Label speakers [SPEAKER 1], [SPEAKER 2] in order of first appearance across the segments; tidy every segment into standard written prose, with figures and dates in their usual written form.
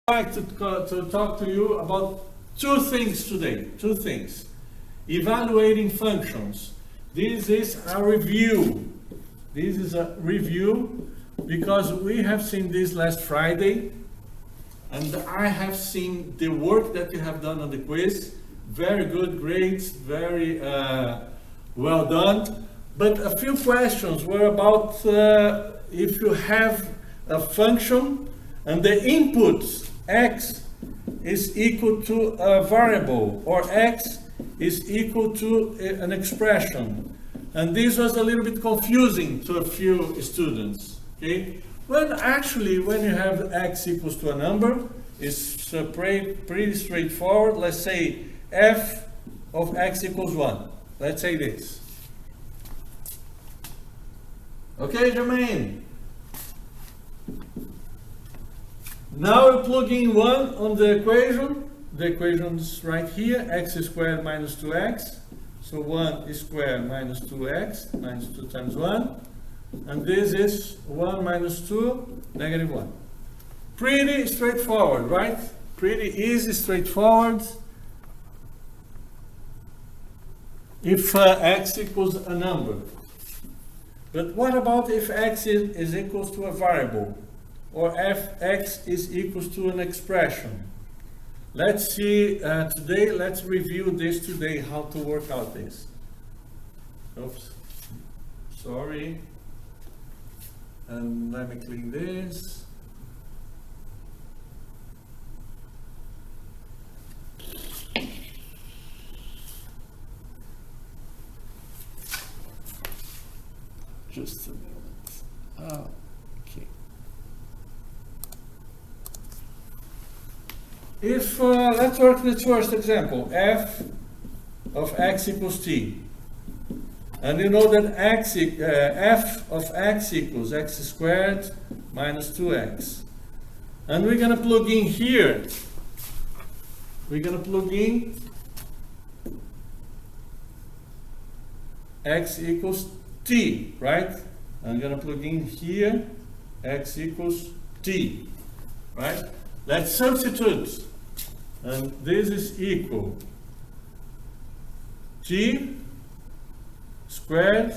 [SPEAKER 1] like to talk to you about two things today. Two things. Evaluating functions. This is a review. This is a review because we have seen this last Friday, and I have seen the work that you have done on the quiz. Very good grades, very well done. But a few questions were about if you have a function and the input x is equal to a variable, or x is equal to an expression. And this was a little bit confusing to a few students. Okay? When you have x equals to a number, it's pretty straightforward. Let's say f of x equals 1. Let's say this. Okay, Jermaine? Now we plug in 1 on the equation. The equation is right here, x squared minus 2x. So 1 is squared minus 2x, minus 2 times 1. And this is 1 minus 2, negative 1. Pretty straightforward, right? Pretty easy, straightforward. If x equals a number. But what about if x is equals to a variable? Or if x is equals to an expression? Let's see today, let's review this today, how to work out this. Oops, sorry. And let me clean this. Just a minute. Okay. If let's work with the first example, f of x equals t, and you know that f of x equals x squared minus 2x, and we're going to plug in here. We're going to plug in x equals t, right? I'm going to plug in here x equals t, right? Let's substitute, and this is equal t squared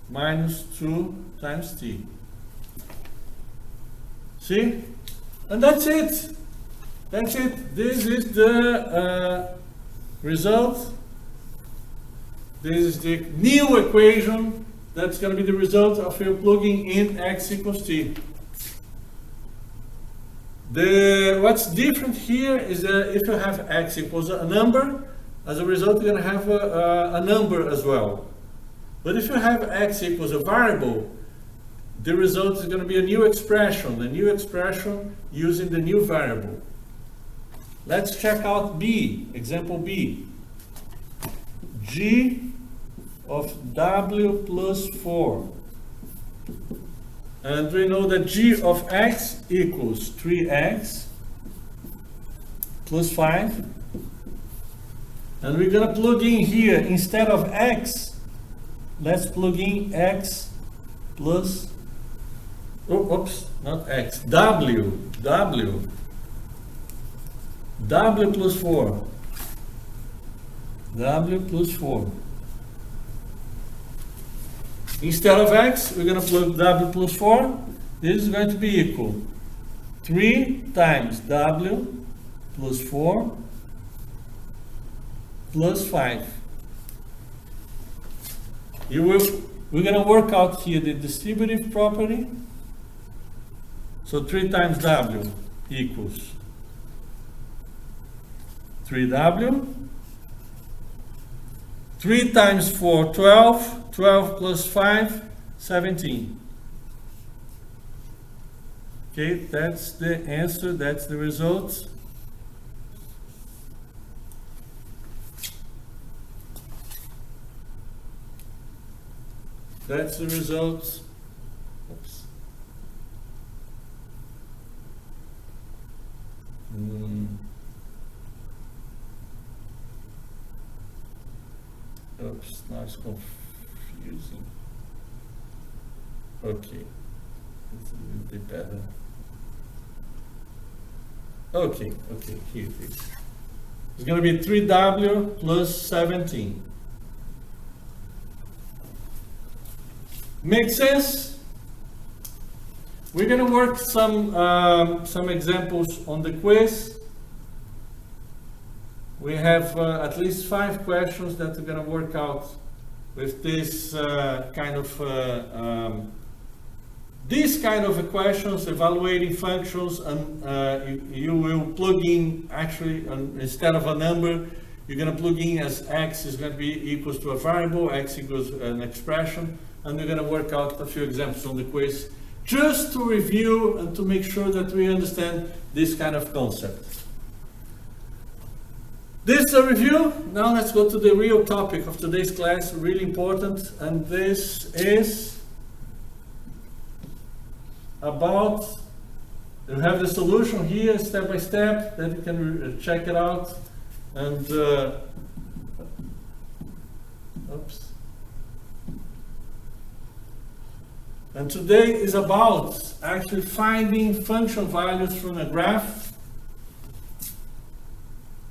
[SPEAKER 1] minus 2 times t. See? And that's it. That's it. This is the result. This is the new equation that's going to be the result of your plugging in x equals t. What's different here is that if you have x equals a number, as a result you're going to have a number as well. But if you have x equals a variable, the result is going to be a new expression using the new variable. Let's check out B, example B. G of w plus 4. And we know that g of x equals 3x plus 5. And we're going to plug in here, instead of x, let's plug in x plus, oops, not x, w plus 4. W plus 4. Instead of x, we're going to plug w plus 4. This is going to be equal 3 times w plus 4 plus 5. We're going to work out here the distributive property. So 3 times w equals 3w. 3 times 4, 12. 12 plus 5, 17. Okay, that's the answer, that's the result. That's the result. Oops. Oops, now it's confusing. Okay, it's a little bit better. Okay, here it is. It's going to be 3w plus 17. Make sense? We're going to work some examples on the quiz. We have at least 5 questions that we're going to work out with this kind of these kind of equations, evaluating functions, and you will plug in, actually, instead of a number, you're going to plug in as x is going to be equals to a variable, x equals an expression, and we're going to work out a few examples on the quiz, just to review and to make sure that we understand this kind of concept. This is a review. Now let's go to the real topic of today's class, really important, and this is about, you have the solution here step by step, that you can check it out, and oops. And today is about actually finding function values from a graph.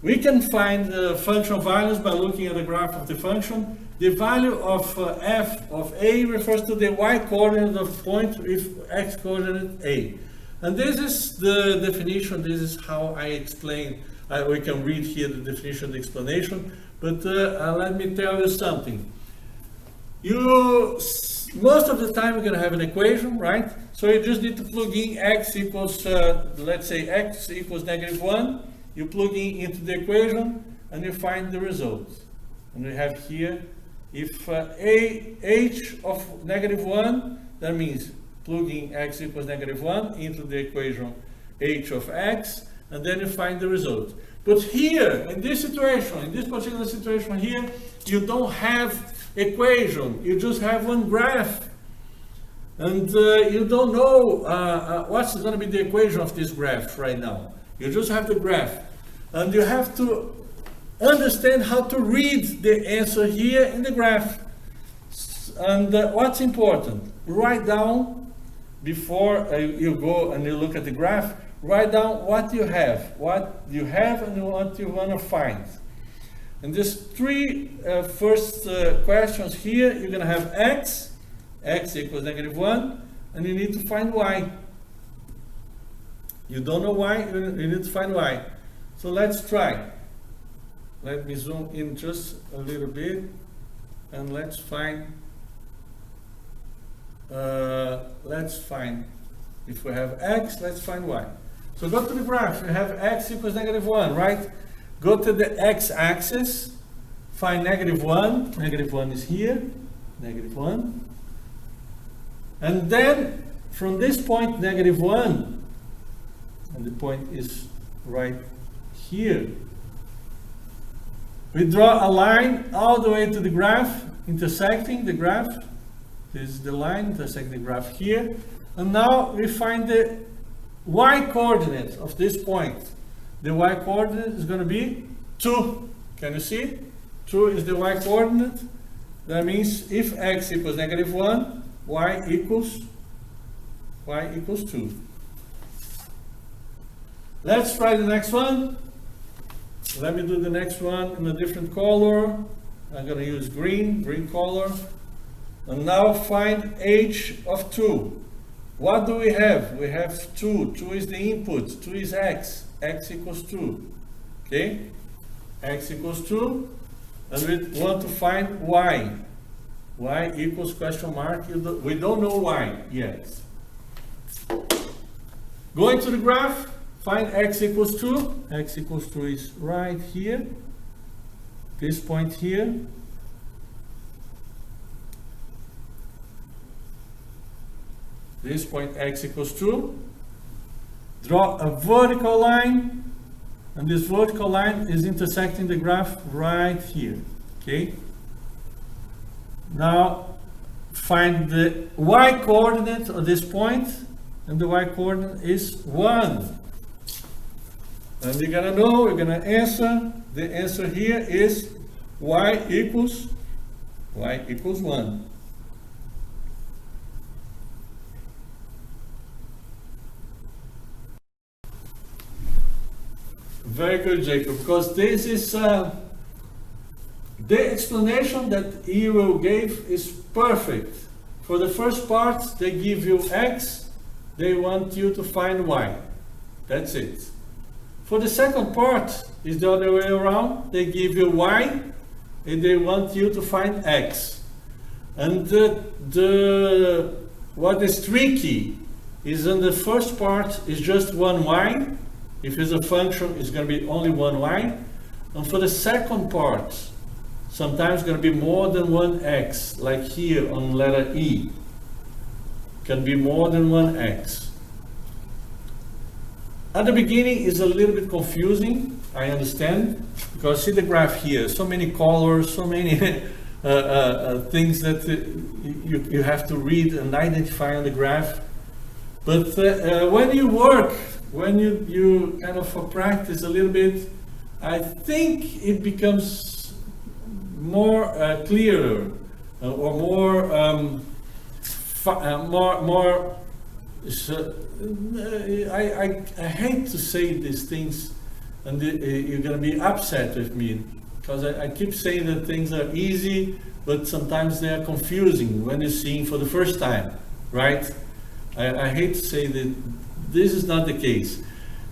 [SPEAKER 1] We can find the function values by looking at the graph of the function. The value of f of a refers to the y-coordinate of point with x-coordinate a. And this is the definition, this is how I explain. We can read here the definition, the explanation, but let me tell you something. Most of the time you're going to have an equation, right? So you just need to plug in x equals, let's say x equals -1. You plug in into the equation and you find the result. And we have here, if h of -1, that means plugging x equals -1 into the equation h of x, and then you find the result. But here, in this situation, in this particular situation here, you don't have equation, you just have one graph. And you don't know what's going to be the equation of this graph right now. You just have the graph. And you have to understand how to read the answer here in the graph. And what's important? Write down, before you go and you look at the graph, write down what you have and what you want to find. And these 3 first questions here, you're going to have x equals -1, and you need to find y. You don't know y, you need to find y. So let's try. Let me zoom in just a little bit, and let's find, if we have x, let's find y. So go to the graph, you have x equals -1, right? Go to the x-axis, find -1, -1 is here, -1. And then, from this point, -1, and the point is right here, we draw a line all the way to the graph, intersecting the graph. This is the line intersecting the graph here. And now we find the y-coordinate of this point. The y-coordinate is going to be 2. Can you see? 2 is the y-coordinate. That means if x equals -1, y equals 2. Let's try the next one. Let me do the next one in a different color. I'm going to use green color. And now find h of 2. What do we have? We have 2. 2 is the input. 2 is x. X equals 2. Okay? X equals 2. And we want to find y. Y equals question mark. We don't know y yet. Going to the graph. Find x equals 2. X equals 2 is right here. This point here. This point x equals 2. Draw a vertical line. And this vertical line is intersecting the graph right here. Okay? Now find the y-coordinate of this point. And the y-coordinate is 1. And you're gonna know, we're gonna answer. The answer here is y equals 1. Very good, Jacob, because this is the explanation that Euro gave is perfect. For the first part, they give you X, they want you to find Y. That's it. For the second part, is the other way around. They give you Y, and they want you to find X. And what is tricky is in the first part is just one Y. If it's a function, it's going to be only one Y. And for the second part, sometimes it's going to be more than one X, like here on letter E. Can be more than one X. At the beginning is a little bit confusing, I understand, because see the graph here, so many colors, so many things that you have to read and identify on the graph. But when you work, when you kind of practice a little bit, I think it becomes more clearer or more I hate to say these things, and you're going to be upset with me, because I keep saying that things are easy, but sometimes they are confusing when you're seeing for the first time, right? I hate to say that this is not the case.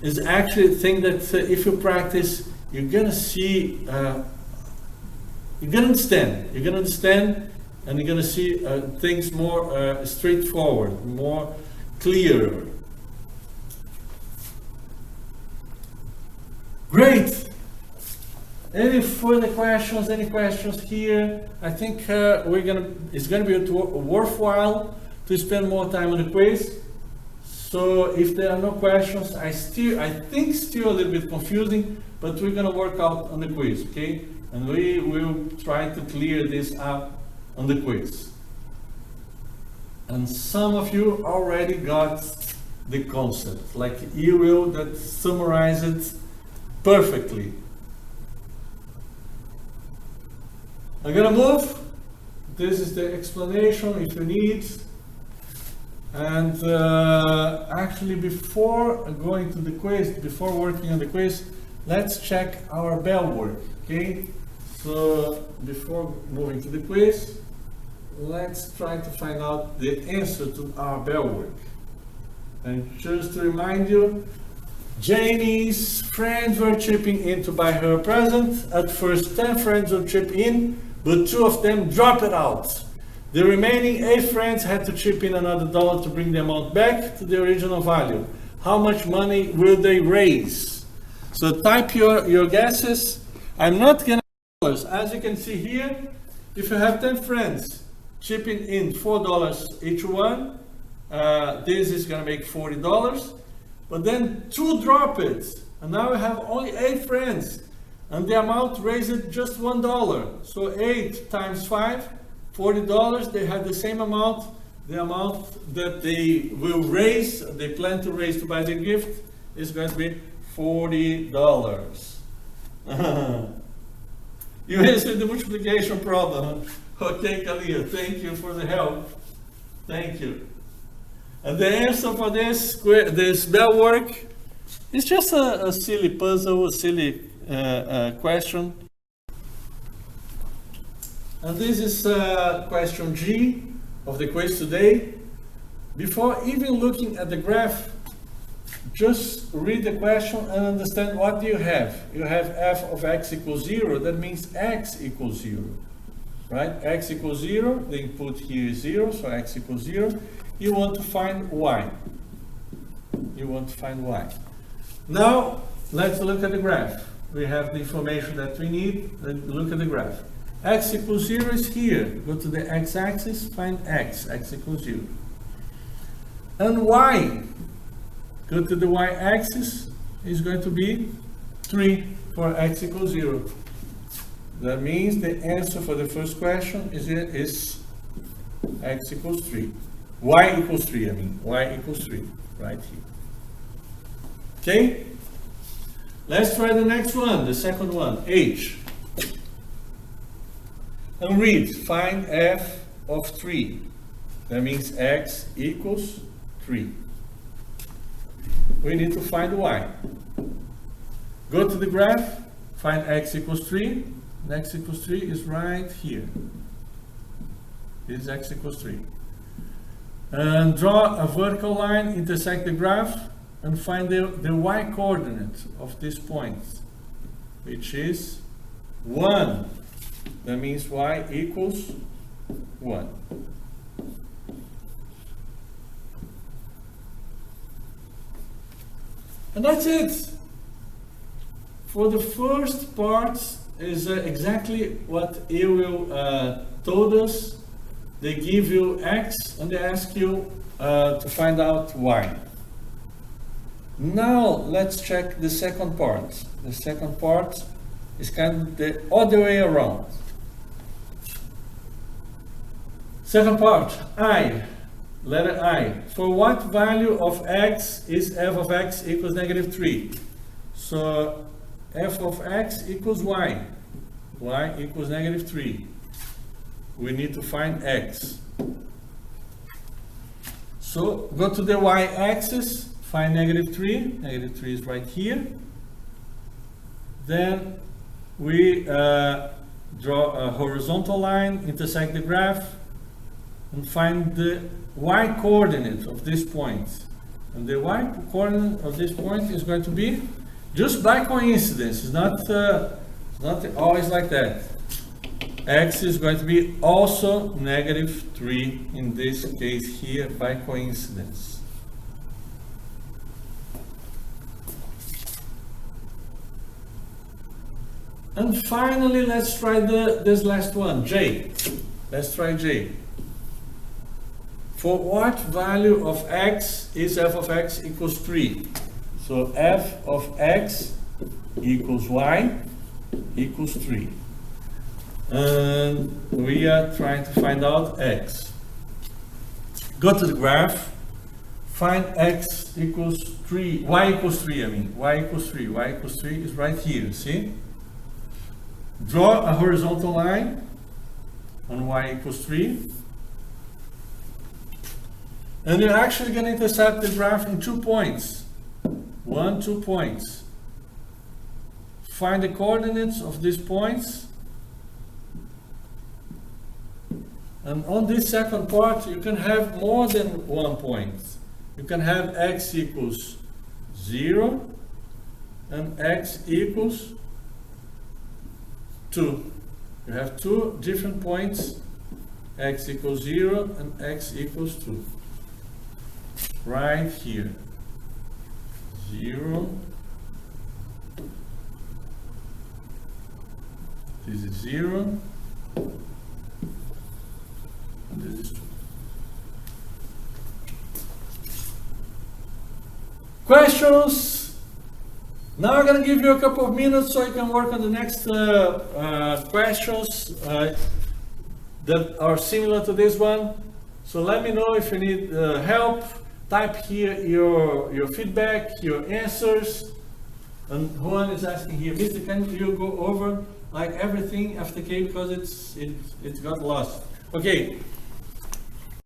[SPEAKER 1] It's actually a thing that if you practice, you're going to see, you're going to understand, and you're going to see things more straightforward, more clearer. Great. Any further questions? Any questions here? I think it's gonna be worthwhile to spend more time on the quiz. So if there are no questions, I think still a little bit confusing, but we're gonna work out on the quiz, okay? And we will try to clear this up on the quiz. And some of you already got the concept, like you will, that summarize it perfectly. I'm gonna move. This is the explanation if you need. And actually, before going to the quiz, before working on the quiz, let's check our bell work, okay? So before moving to the quiz, let's try to find out the answer to our bell work. And just to remind you, Janie's friends were chipping in to buy her a present. At first 10 friends would chip in, but 2 of them drop it out. The remaining 8 friends had to chip in another $1 to bring the amount back to the original value. How much money will they raise? So type your guesses. I'm not gonna, as you can see here, if you have 10 friends chipping in $4 each one, this is gonna make $40. But then 2 drop it, and now we have only 8 friends, and the amount raised just $1. So 8 times 5, $40. They have the same amount. The amount that they will raise, they plan to raise to buy the gift, is going to be $40. You answered the multiplication problem. Okay, Kalia, thank you for the help. Thank you. And the answer for this bell work is just a silly puzzle, a silly question. And this is question G of the quiz today. Before even looking at the graph, just read the question and understand what do you have. You have f of x equals 0. That means x equals 0, right? X equals 0. The input here is 0, so x equals 0. You want to find y. You want to find y. Now, let's look at the graph. We have the information that we need. Let's look at the graph. X equals 0 is here. Go to the x-axis, find x. X equals 0. And y, go to the y-axis, is going to be 3 for x equals 0. That means the answer for the first question is x equals 3. Y equals 3, y equals 3, right here. Okay? Let's try the next one, the second one, H. And read, find f of 3. That means x equals 3. We need to find y. Go to the graph, find x equals 3, and x equals 3 is right here. This is x equals 3. And draw a vertical line, intersect the graph, and find the y coordinate of this point, which is 1. That means y equals 1. And that's it. For the first part is exactly what you will told us. They give you x and they ask you to find out y. Now let's check the second part. The second part is kind of the other way around. Second part, I, letter I. For what value of x is f of x equals -3? So f of x equals y. Y equals -3. We need to find x. So go to the y-axis, find -3. -3 is right here. Then we draw a horizontal line, intersect the graph, and find the y coordinate of this point. And the y coordinate of this point is going to be just by coincidence. It's not always like that. X is going to be also -3 in this case here by coincidence. And finally, let's try this last one, J. Let's try J. For what value of x is f of x equals 3? So f of x equals y equals 3. And we are trying to find out x. Go to the graph, find x equals 3, y equals 3, y equals 3. Y equals 3 is right here, see? Draw a horizontal line on y equals 3. And you're actually going to intercept the graph in 2 points. 1, 2 points. Find the coordinates of these points. And on this second part, you can have more than 1 point. You can have x equals 0 and x equals 2. You have 2 different points, x equals 0 and x equals 2. Right here. 0. This is 0. And this is 2. Questions? Now I'm going to give you a couple of minutes so you can work on the next questions that are similar to this one. So let me know if you need help. Type here your feedback, your answers. And Juan is asking here, Mr. Can you go over like everything FTK because it's got lost? Okay.